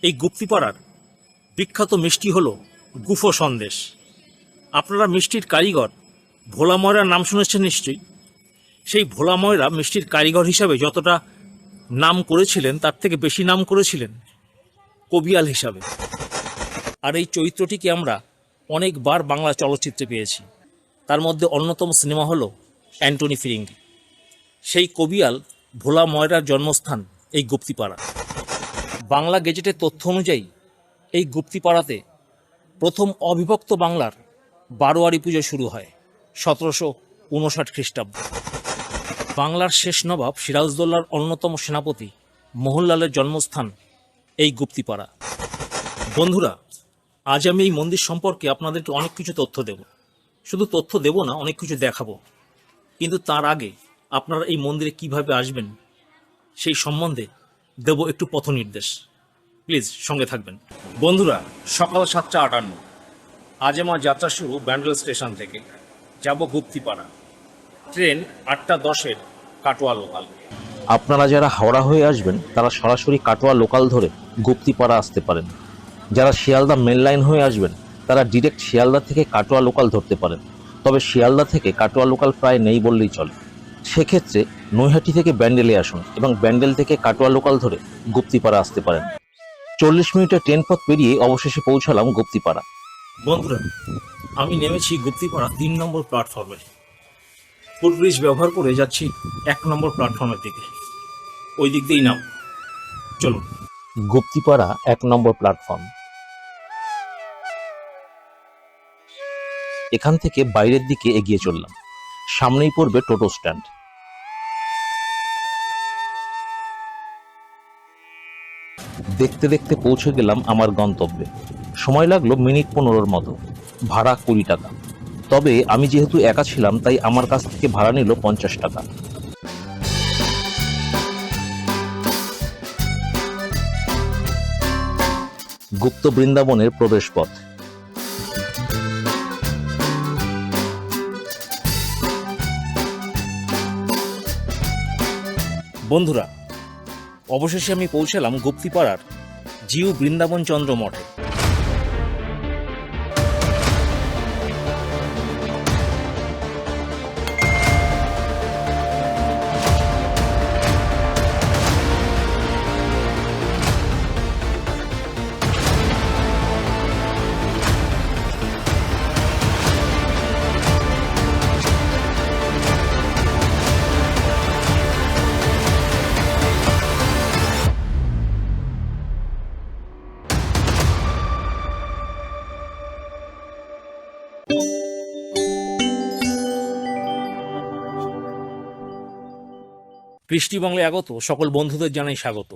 এই গুপ্তিপাড়ার বিখ্যাত মিষ্টি হলো গুফো সন্দেশ। আপনারা মিষ্টির কারিগর ভোলা ময়রার নাম শুনেছেন নিশ্চয়ই। সেই ভোলা ময়রা মিষ্টির কারিগর হিসাবে যতটা নাম করেছিলেন তার থেকে বেশি নাম করেছিলেন কবিয়াল হিসাবে। আর এই চরিত্রটিকে আমরা অনেকবার বাংলা চলচ্চিত্রে পেয়েছি। তার মধ্যে অন্যতম সিনেমা হলো অ্যান্টনি ফিরিঙ্গি। সেই কবিয়াল ভোলা ময়রার জন্মস্থান এই গুপ্তিপাড়া। বাংলা গেজেটের তথ্য অনুযায়ী এই গুপ্তিপাড়াতে প্রথম অবিভক্ত বাংলার বারোয়ারি পুজো শুরু হয় 1759 খ্রিস্টাব্দে। বাংলার শেষ নবাব সিরাজদৌল্লার অন্যতম সেনাপতি মোহনলালের জন্মস্থান এই গুপ্তিপাড়া। বন্ধুরা, আজ আমি এই মন্দির সম্পর্কে আপনাদেরকে অনেক কিছু তথ্য দেব। শুধু তথ্য দেব না, অনেক কিছু দেখাবো। কিন্তু তার আগে আপনারা এই মন্দিরে কিভাবে আসবেন সেই সম্বন্ধে দেব একটু পথ নির্দেশ। প্লিজ সঙ্গে থাকবেন। বন্ধুরা, সকাল 7:58। আজ আমার যাত্রা শুরু ব্যান্ডেল স্টেশন থেকে। যাব গুপ্তিপাড়া। Train 8:10-এর Katwa local. আপনারা যারা হাওড়া হয়ে আসবেন তারা সরাসরি কাটোয়া লোকাল ধরে গুপ্তিপাড়া আসতে পারেন। যারা শিয়ালদা মেন লাইন হয়ে আসবেন তারা ডিরেক্ট শিয়ালদা থেকে কাটোয়া লোকাল ধরতে পারেন। তবে শিয়ালদা থেকে কাটোয়া লোকাল প্রায় নেই বললেই চলে। সেক্ষেত্রে নৈহাটি থেকে ব্যান্ডেলে আসুন এবং ব্যান্ডেল থেকে কাটোয়া লোকাল ধরে গুপ্তিপাড়া আসতে পারেন। 40 মিনিটের ট্রেন পথ পেরিয়ে অবশেষে পৌঁছালাম গুপ্তিপাড়া। বন্ধুরা, আমি নেমেছি গুপ্তিপাড়া 3 নম্বর প্ল্যাটফর্মে। ফুটব্রিজ ব্যবহার করে যাচ্ছি 1 নম্বর প্ল্যাটফর্মের দিকে। ওই দিক দিয়েই নাম। চলুন। গুপ্তিপাড়া 1 নম্বর প্ল্যাটফর্ম। এখান থেকে বাইরের দিকে এগিয়ে চললাম। সামনেই পড়বে টোটো স্ট্যান্ড। দেখতে দেখতে পৌঁছে গেলাম আমার গন্তব্যে। সময় লাগলো মিনিট 15-র মতো। ভাড়া 20 টাকা। তবে আমি যেহেতু একা ছিলাম তাই আমার কাছ থেকে ভাড়া নিল 50 টাকা। গুপ্ত বৃন্দাবনের প্রবেশ পথ। বন্ধুরা, অবশেষে আমি পৌঁছালাম গুপ্তিপাড়ার জিউ বৃন্দাবন চন্দ্র মঠে। কৃষ্টি বাংলায় আগত সকল বন্ধুদের জানাই স্বাগত।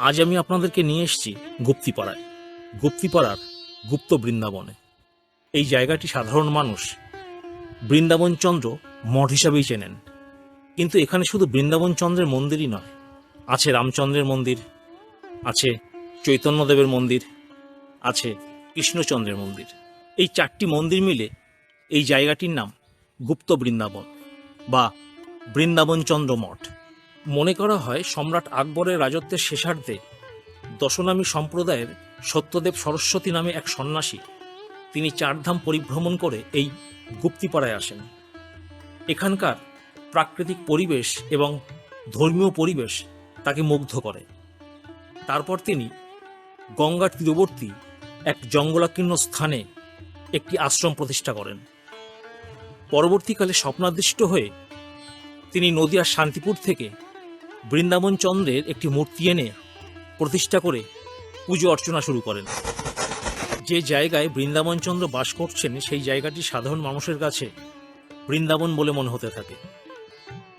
আজ আমি আপনাদেরকে নিয়ে এসেছি গুপ্তিপাড়ায়, গুপ্তিপাড়ার গুপ্ত বৃন্দাবনে। এই জায়গাটি সাধারণ মানুষ বৃন্দাবন চন্দ্র মঠ হিসাবেই চেনেন। কিন্তু এখানে শুধু বৃন্দাবন চন্দ্রের মন্দিরই নয়, আছে রামচন্দ্রের মন্দির, আছে চৈতন্যদেবের মন্দির, আছে কৃষ্ণচন্দ্রের মন্দির। এই 4টি মন্দির মিলে এই জায়গাটির নাম গুপ্ত বৃন্দাবন বা বৃন্দাবন চন্দ্র মঠ। মনে করা হয় সম্রাট আকবরের রাজত্বের শেষার্ধে দশনামী সম্প্রদায়ের সত্যদেব সরস্বতী নামে এক সন্ন্যাসী, তিনি 4 ধাম পরিভ্রমণ করে এই গুপ্তিপাড়ায় আসেন। এখানকার প্রাকৃতিক পরিবেশ এবং ধর্মীয় পরিবেশ তাকে মুগ্ধ করে। তারপর তিনি গঙ্গার তীরবর্তী এক জঙ্গলাকীর্ণ স্থানে একটি আশ্রম প্রতিষ্ঠা করেন। পরবর্তীকালে স্বপ্নাদৃষ্ট হয়ে তিনি নদিয়ার শান্তিপুর থেকে বৃন্দাবন চন্দ্রের একটি মূর্তি এনে প্রতিষ্ঠা করে পুজো অর্চনা শুরু করেন। যে জায়গায় বৃন্দাবন চন্দ্র বাস করছেন সেই জায়গাটি সাধারণ মানুষের কাছে বৃন্দাবন বলে মনে হতে থাকে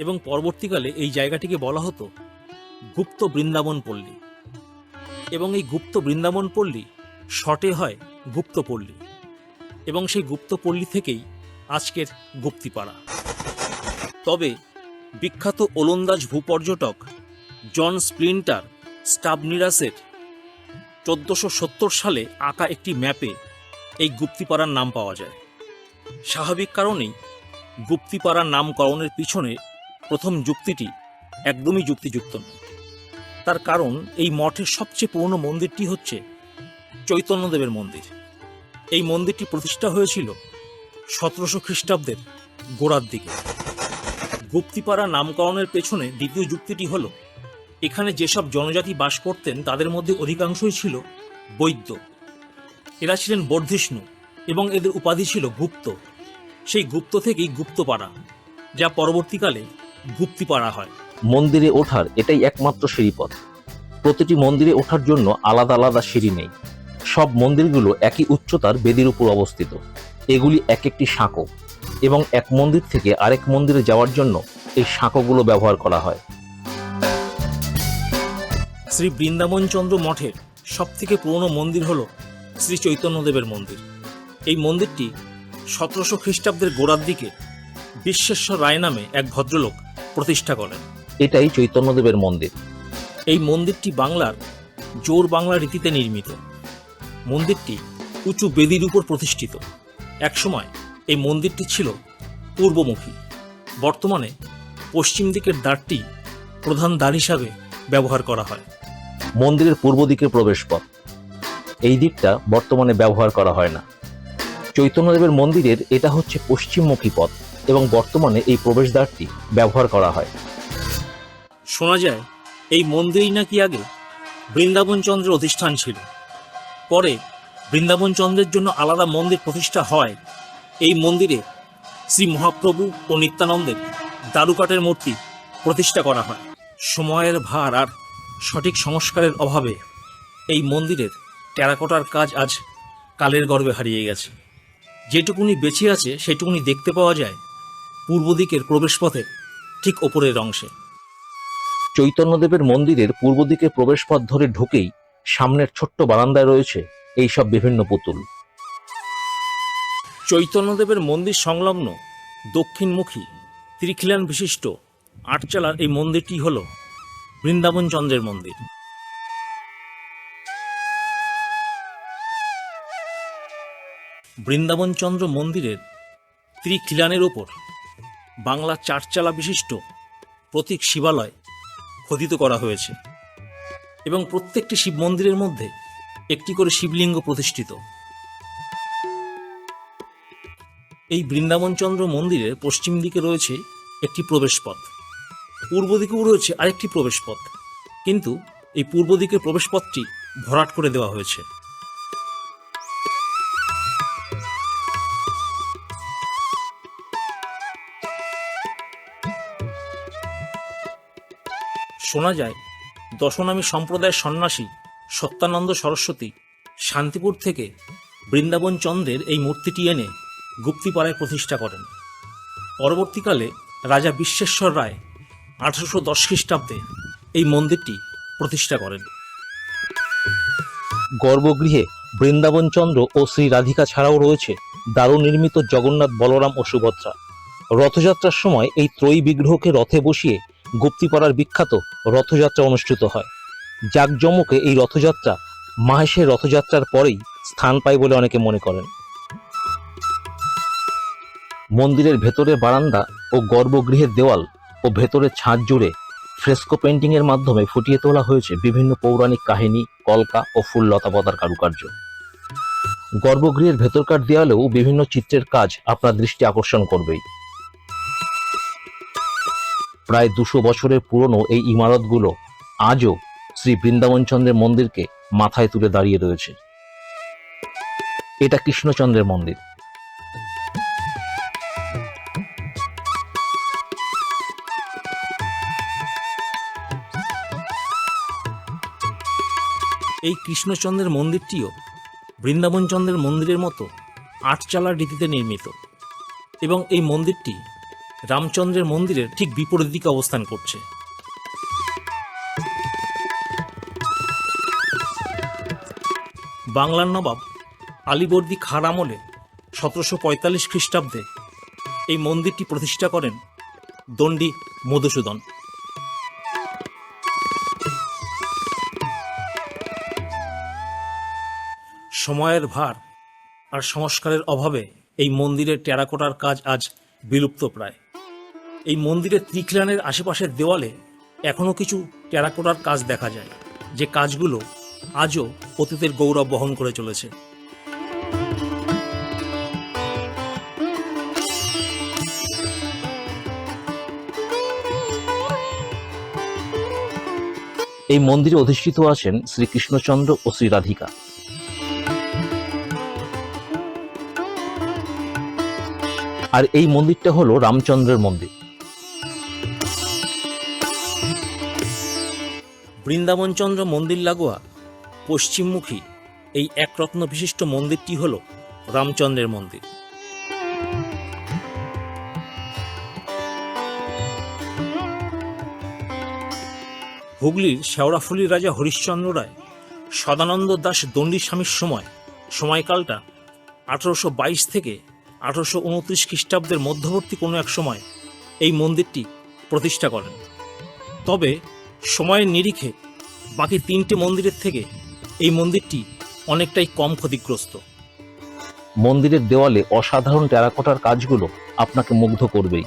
এবং পরবর্তীকালে এই জায়গাটিকে বলা হতো গুপ্ত বৃন্দাবন পল্লী। এবং এই গুপ্ত বৃন্দাবন পল্লী শর্টে হয় গুপ্তপল্লী এবং সেই গুপ্তপল্লী থেকেই আজকের গুপ্তিপাড়া। তবে বিখ্যাত ওলন্দাজ ভূপর্যটক জন স্প্লিন্টার স্টাবনিরাসের 1470 সালে আঁকা একটি ম্যাপে এই গুপ্তিপাড়ার নাম পাওয়া যায়। স্বাভাবিক কারণেই গুপ্তিপাড়ার নামকরণের পিছনে প্রথম যুক্তিটি একদমই যুক্তিযুক্ত নয়। তার কারণ এই মঠের সবচেয়ে পুরনো মন্দিরটি হচ্ছে চৈতন্যদেবের মন্দির। এই মন্দিরটি প্রতিষ্ঠা হয়েছিল 1700 খ্রিস্টাব্দের গোড়ার দিকে। গুপ্তিপাড়া নামকরণের পেছনে দ্বিতীয় যুক্তিটি হল, এখানে যেসব জনজাতি বাস করতেন তাদের মধ্যে অধিকাংশই ছিল বৈদ্য। এরা ছিলেন বর্ধিষ্ণু এবং এদের উপাধি ছিল গুপ্ত। সেই গুপ্ত থেকেই গুপ্তপাড়া, যা পরবর্তীকালে গুপ্তিপাড়া হয়। মন্দিরে ওঠার এটাই একমাত্র সিঁড়িপথ। প্রতিটি মন্দিরে ওঠার জন্য আলাদা আলাদা সিঁড়ি নেই। সব মন্দিরগুলো একই উচ্চতার বেদির উপর অবস্থিত। এগুলি এক একটি সাঁকো, এবং এক মন্দির থেকে আরেক মন্দিরে যাওয়ার জন্য এই সাঁকোগুলো ব্যবহার করা হয়। শ্রী বৃন্দাবনচন্দ্র মঠের সবথেকে পুরনো মন্দির হল শ্রী চৈতন্যদেবের মন্দির। এই মন্দিরটি 1700 খ্রিস্টাব্দের গোড়ার দিকে বিশ্বেশ্বর রায় নামে এক ভদ্রলোক প্রতিষ্ঠা করেন। এটাই চৈতন্যদেবের মন্দির। এই মন্দিরটি বাংলার জোর বাংলা রীতিতে নির্মিত। মন্দিরটি উঁচু বেদির উপর প্রতিষ্ঠিত। একসময় এই মন্দিরটি ছিল পূর্বমুখী। বর্তমানে পশ্চিম দিকের দ্বারটি প্রধান দ্বার হিসাবে ব্যবহার করা হয়। মন্দিরের পূর্ব দিকের প্রবেশপথ, এই দিকটা বর্তমানে ব্যবহার করা হয় না। চৈতন্যদেবের মন্দিরের এটা হচ্ছে পশ্চিমমুখী পথ, এবং বর্তমানে এই প্রবেশদ্বারটি ব্যবহার করা হয়। শোনা যায় এই মন্দিরেই নাকি আগে বৃন্দাবনচন্দ্রের অধিষ্ঠান ছিল। পরে বৃন্দাবনচন্দ্রের জন্য আলাদা মন্দির প্রতিষ্ঠা হয়। এই মন্দিরে শ্রী মহাপ্রভু ও নিত্যানন্দের দারুকাঠের মূর্তি প্রতিষ্ঠা করা হয়। সময়ের ভার আর সঠিক সংস্কারের অভাবে এই মন্দিরের টেরাকোটার কাজ আজ কালের গর্ভে হারিয়ে গেছে। যেটুকুনি বেঁচে আছে সেটুকুনি দেখতে পাওয়া যায় পূর্ব দিকের প্রবেশপথের ঠিক ওপরের অংশে। চৈতন্যদেবের মন্দিরের পূর্ব দিকে প্রবেশপথ ধরে ঢুকেই সামনের ছোট্ট বারান্দায় রয়েছে এই সব বিভিন্ন পুতুল। চৈতন্যদেবের মন্দির সংলগ্ন দক্ষিণমুখী ত্রিখিলান বিশিষ্ট আটচালার এই মন্দিরটি হল বৃন্দাবনচন্দ্রের মন্দির। বৃন্দাবনচন্দ্র মন্দিরের ত্রিখিলানের ওপর বাংলা চারচালা বিশিষ্ট প্রতীক শিবালয় খোদিত করা হয়েছে, এবং প্রত্যেকটি শিব মন্দিরের মধ্যে একটি করে শিবলিঙ্গ প্রতিষ্ঠিত। এই বৃন্দাবনচন্দ্র মন্দিরের পশ্চিম দিকে রয়েছে একটি প্রবেশপথ, পূর্ব দিকেও রয়েছে আরেকটি প্রবেশপথ, কিন্তু এই পূর্ব দিকের প্রবেশপথটি ভরাট করে দেওয়া হয়েছে। শোনা যায় দশনামী সম্প্রদায়ের সন্ন্যাসী সত্যানন্দ সরস্বতী শান্তিপুর থেকে বৃন্দাবনচন্দ্রের এই মূর্তিটি এনে গুপ্তিপাড়ায় প্রতিষ্ঠা করেন। পরবর্তীকালে রাজা বিশ্বেশ্বর রায় 1810 খ্রিস্টাব্দে এই মন্দিরটি প্রতিষ্ঠা করেন। গর্ভগৃহে বৃন্দাবনচন্দ্র ও শ্রী রাধিকা ছাড়াও রয়েছে দারু নির্মিত জগন্নাথ, বলরাম ও সুভদ্রা। রথযাত্রার সময় এই ত্রয়ী বিগ্রহকে রথে বসিয়ে গুপ্তিপাড়ার বিখ্যাত রথযাত্রা অনুষ্ঠিত হয়। জাঁকজমকে এই রথযাত্রা মাহেশের রথযাত্রার পরেই স্থান পায় বলে অনেকে মনে করেন। মন্দিরের ভেতরের বারান্দা ও গর্ভগৃহের দেওয়াল ও ভেতরের ছাদ জুড়ে ফ্রেস্কো পেন্টিংয়ের মাধ্যমে ফুটিয়ে তোলা হয়েছে বিভিন্ন পৌরাণিক কাহিনী, কলকা ও ফুল লতাপাতার কারুকার্য। গর্ভগৃহের ভেতরকার দেয়ালেও বিভিন্ন চিত্রের কাজ আপনার দৃষ্টি আকর্ষণ করবেই। প্রায় 200 বছরের পুরনো এই ইমারতগুলো আজও শ্রী বৃন্দাবনচন্দ্রের মন্দিরকে মাথায় তুলে দাঁড়িয়ে রয়েছে। এটা কৃষ্ণচন্দ্রের মন্দির। এই কৃষ্ণচন্দ্রের মন্দিরটিও বৃন্দাবনচন্দ্রের মন্দিরের মতো আটচালার রীতিতে নির্মিত, এবং এই মন্দিরটি রামচন্দ্রের মন্দিরের ঠিক বিপরীত দিকে অবস্থান করছে। বাংলার নবাব আলীবর্দী খাঁর আমলে 1745 খ্রিস্টাব্দে এই মন্দিরটি প্রতিষ্ঠা করেন দণ্ডী মধুসূদন। সময়ের ভার আর সংস্কারের অভাবে এই মন্দিরের টেরাকোটার কাজ আজ বিলুপ্ত প্রায়। এই মন্দিরের ত্রিখিলানের আশেপাশের দেওয়ালে এখনও কিছু টেরাকোটার কাজ দেখা যায়, যে কাজগুলো আজও অতীতের গৌরব বহন করে চলেছে। এই মন্দিরে অধিষ্ঠিত আছেন শ্রীকৃষ্ণচন্দ্র ও শ্রী রাধিকা। আর এই মন্দিরটা হলো রামচন্দ্রের মন্দির। বৃন্দাবনচন্দ্র মন্দির লাগোয়া পশ্চিমমুখী এই একরত্ন বিশিষ্ট মন্দিরটি হল রামচন্দ্রের মন্দির। হুগলির শেওড়াফুলির রাজা হরিশ্চন্দ্র রায় সদানন্দ দাস দণ্ডী স্বামীর সময়কালটা 1822 থেকে 1829 খ্রিস্টাব্দের মধ্যবর্তী কোনো এক সময় এই মন্দিরটি প্রতিষ্ঠা করেন। তবে সময়ের নিরিখে বাকি 3টে মন্দিরের থেকে এই মন্দিরটি অনেকটাই কম ক্ষতিগ্রস্ত। মন্দিরের দেওয়ালে অসাধারণ টেরাকোটার কাজগুলো আপনাকে মুগ্ধ করবেই।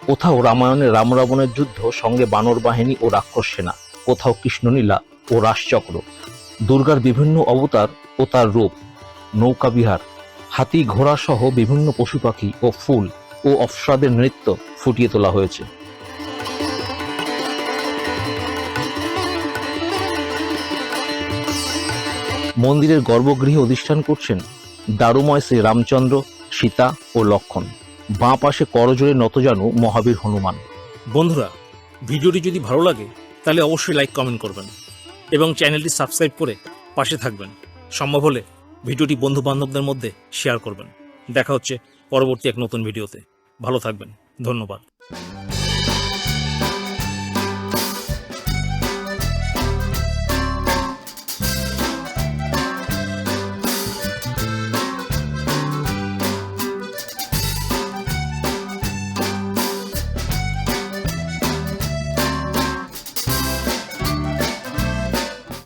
কোথাও রামায়ণের রাম রাবণের যুদ্ধ, সঙ্গে বানর বাহিনী ও রাক্ষস সেনা, কোথাও কৃষ্ণলীলা ও রাসচক্র, দুর্গার বিভিন্ন অবতার ও তার রূপ, নৌকা বিহার, হাতি ঘোড়া সহ বিভিন্ন পশু পাখি ও ফুল ও অপ্সরাদের নৃত্য ফুটিয়ে তোলা হয়েছে। মন্দিরের গর্ভগৃহে অধিষ্ঠান করছেন দারুময় শ্রী রামচন্দ্র, সীতা ও লক্ষ্মণ। বাঁ পাশে করজোড়ে নতজানু মহাবীর হনুমান। বন্ধুরা, ভিডিওটি যদি ভালো লাগে তাহলে অবশ্যই লাইক কমেন্ট করবেন এবং চ্যানেলটি সাবস্ক্রাইব করে পাশে থাকবেন। সম্ভব হলে ভিডিওটি বন্ধু বান্ধবদের মধ্যে শেয়ার করবেন। দেখা হচ্ছে পরবর্তী এক নতুন ভিডিওতে। ভালো থাকবেন। ধন্যবাদ।